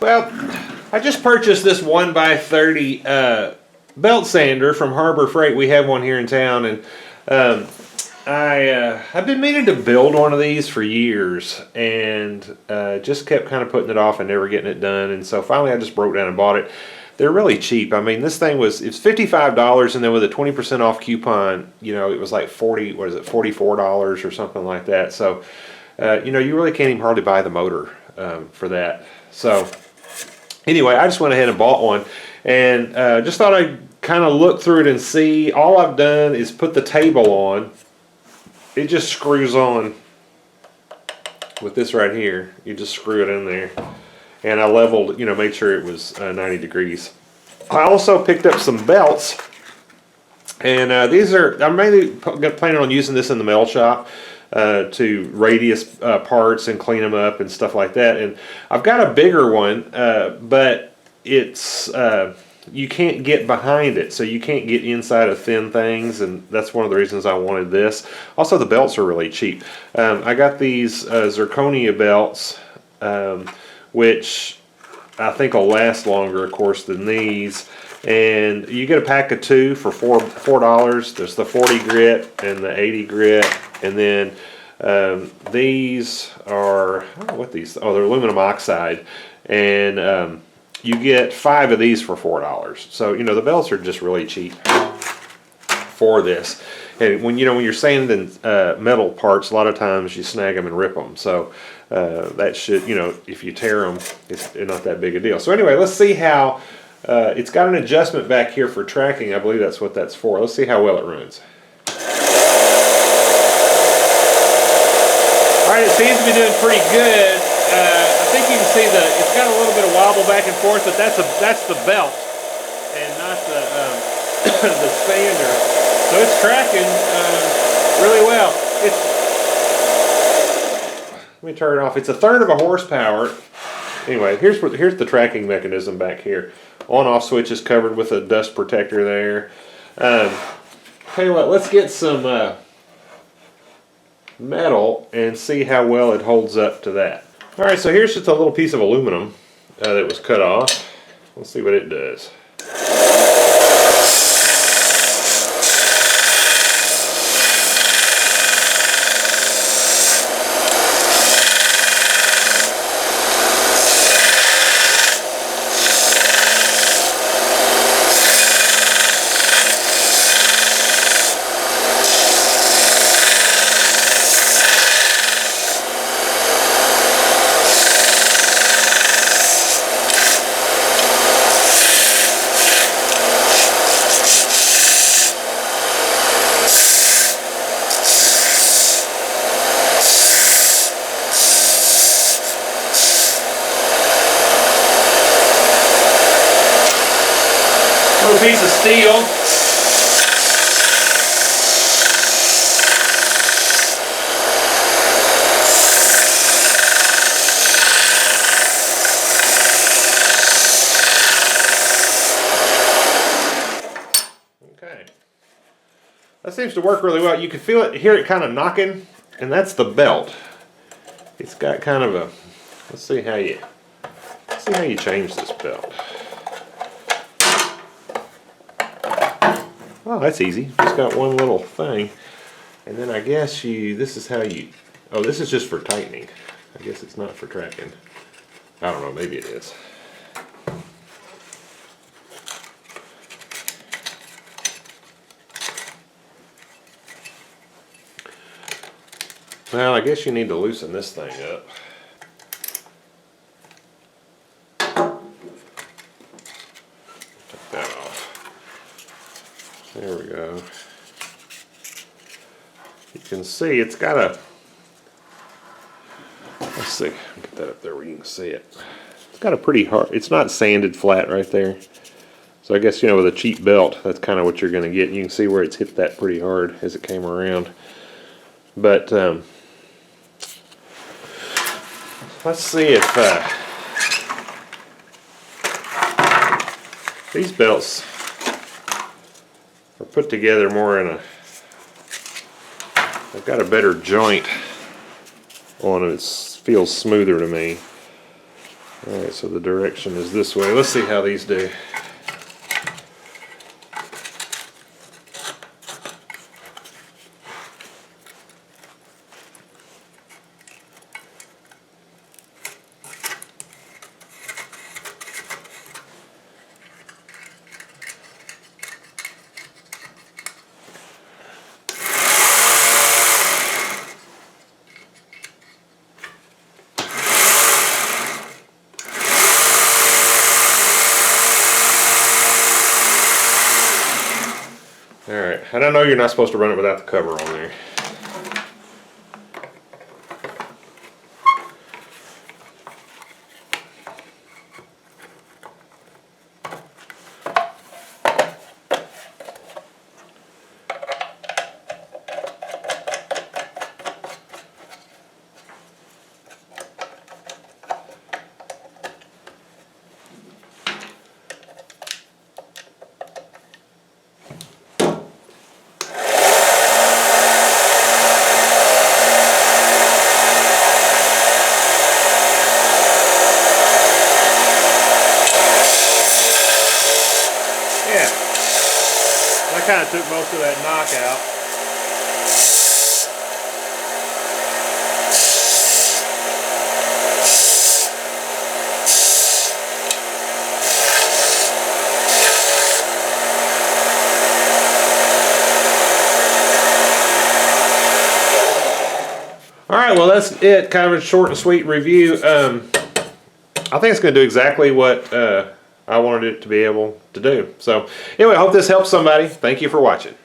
Well, I just purchased this 1x30 belt sander from Harbor Freight. We have one here in town, and I've been meaning to build one of these for years, and just kept kind of putting it off and never getting it done. And so finally, I just broke down and bought it. They're really cheap. I mean, this thing it's $55, and then with a 20% off coupon, you know, it was like $44 or something like that. So, you know, you really can't even hardly buy the motor for that. So, anyway, I just went ahead and bought one, and just thought I'd kind of look through it and see. All I've done is put the table on. It just screws on with this right here. You just screw it in there. And I leveled, you know, made sure it was 90 degrees. I also picked up some belts, and I'm mainly planning on using this in the melt shop to radius parts and clean them up and stuff like that. And I've got a bigger one, but it's you can't get behind it, so you can't get inside of thin things, and that's one of the reasons I wanted this. Also, the belts are really cheap. I got these zirconia belts, which I think will last longer, of course, than these. And you get a pack of 2 for $4. There's the 40 grit and the 80 grit, and then these are, I don't know what these. Oh, they're aluminum oxide, and you get 5 of these for $4. So you know the belts are just really cheap for this. And when you're sanding metal parts, a lot of times you snag them and rip them. So that should, you know, if you tear them, it's not that big a deal. So anyway, let's see how it's got an adjustment back here for tracking. I believe that's what that's for. Let's see how well it runs. All right, it seems to be doing pretty good. I think you can see it's got a little bit of wobble back and forth, but that's the belt and not the the sander. So it's tracking really well. Let me turn it off. It's 1/3 of a horsepower. Anyway, here's the tracking mechanism back here. On-off switch is covered with a dust protector there. Tell you what, let's get some metal and see how well it holds up to that. All right, so here's just a little piece of aluminum that was cut off. Let's see what it does. Little piece of steel. Okay. That seems to work really well. You can hear it kind of knocking, and that's the belt. It's got kind of a, let's see how you change this belt. Oh, that's easy. Just got one little thing. And then I guess this is how oh, this is just for tightening. I guess it's not for tracking. I don't know, maybe it is. Well, I guess you need to loosen this thing up. There we go. You can see it's got a, let's see, get that up there where you can see it. It's got a pretty hard, it's not sanded flat right there. So I guess, you know, with a cheap belt, that's kind of what you're going to get. You can see where it's hit that pretty hard as it came around. But let's see if these belts are put together more in they've got a better joint on them. It feels smoother to me. Alright, so the direction is this way. Let's see how these do. Alright, and I know you're not supposed to run it without the cover on there. Yeah, that kind of took most of that knockout. All right, well that's it. Kind of a short and sweet review. I think it's going to do exactly what I wanted it to be able to do. So anyway, I hope this helps somebody. Thank you for watching.